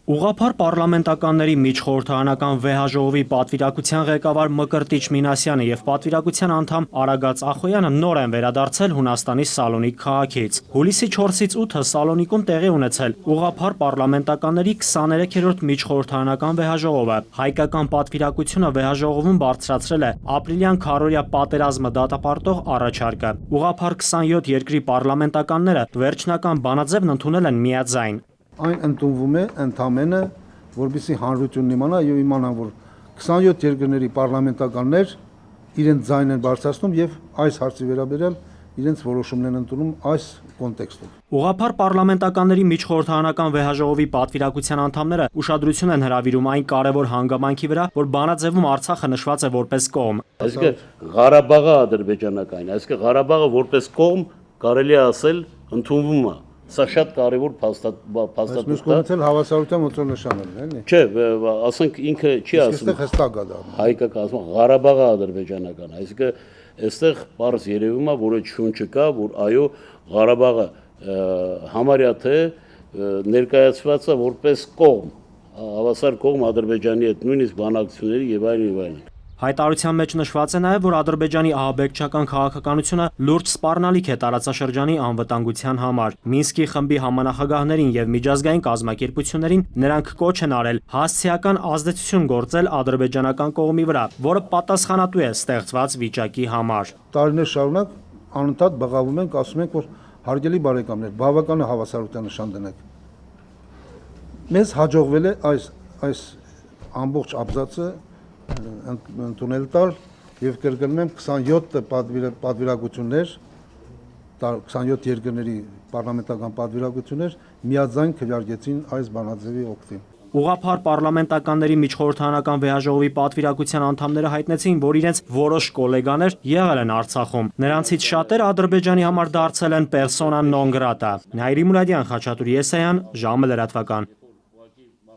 Ուղղափառ պարլամենտականների միջխորհրդարանական վեհաժողովի պատվիրակության ղեկավար Մկրտիչ Մինասյանը եւ պատվիրակության անդամ Արագած Ախոյանը նոր են վերադարձել Հունաստանի Սալոնիկ քաղաքից։ Հուլիսի 4-ից 8-ը Սալոնիկում տեղի ունեցել ուղղափառ պարլամենտականների 23-րդ միջխորհրդարանական վեհաժողովը։ Հայկական պատվիրակությունը վեհաժողովում բարձրացրել է ապրիլյան քարորյա պատերազմը դատապարտող առաջարկը։ Ուղղափառ 27 երկրի պարլամենտականները վերջնական բանաձևն ընդունել են միաձայն։ Այն ընդունվում է ընդամենը, որպեսզի հանրությունն իմանա եւ իմանան, որ 27 երկրների պարլամենտականներ իրենց ձայնն են բարձրացնում եւ այս հարցի վերաբերյալ իրենց որոշումն են ընդունում այս կոնտեքստում։ Ուղղափառ պարլամենտականների միջխորհրդարանական վեհաժողովի պատվիրակության անդամները ուշադրություն են հրավիրում այն կարևոր հանգամանքի վրա, որ բանաձևում Արցախը նշված է որպես կողմ։ Այսինքն Ղարաբաղը ադրբեջանական, այսինքն Ղարաբաղը որպես կողմ կարելի է ասել ընդունվում է։ Սա շատ կարևոր փաստաթուղթ է։ Մյուս կողմից էլ հավասարության ոնց նշանել է, էլի։ Չէ, ասենք ինքը չի ասում։ Այստեղ հստակ է դա։ Հայկական ասում Ղարաբաղը ադրբեջանական, այսինքն այստեղ բարձ երևում է, որ այդ շունչը կա, որ այո Ղարաբաղը համարյա թե ներկայացված է որպես կողմ, հավասար կողմ Ադրբեջանի հետ նույնիսկ բանակցությունների եւ այլն եւ այլն։ Հայտարարության մեջ նշված է նաև, որ ադրբեջանի ահաբեկչական քաղաքականությունը լուրջ սպառնալիք է տարածաշրջանի անվտանգության համար։ Մինսկի խմբի համանախագահներին եւ միջազգային կազմակերպություններին նրանք կոչ են արել հասցեական ազդեցություն գործել ադրբեջանական կողմի վրա, որը պատասխանատու է ստեղծված վիճակի համար։ Տարիներ շարունակ անընդհատ բղավում ենք, ասում ենք, որ հարգելի բարեկամներ, բավական է հավասարության նշան դնեք։ Մեզ հաջողվել է այս ամբողջ աբզացը ընդունել տալ եւ կրկնում եմ 27 պատվիրակություններ 27 երկրների պարլամենտական պատվիրակություններ միաձայն քվեարկեցին այս բանաձևի օգտին։ Ուղղափառ պարլամենտականների միջխորհրդարանական վեհաժողովի պատվիրակության անդամները հայտնեցին, որ իրենց որոշ գոլեգաներ եղել են Արցախում։ Նրանցից շատերը Ադրբեջանի համար դարձել են պերսոնա նոն գրատա։ Նայիրի Մուրադյան, Խաչատուր Եսայան, ժամը լրատվական։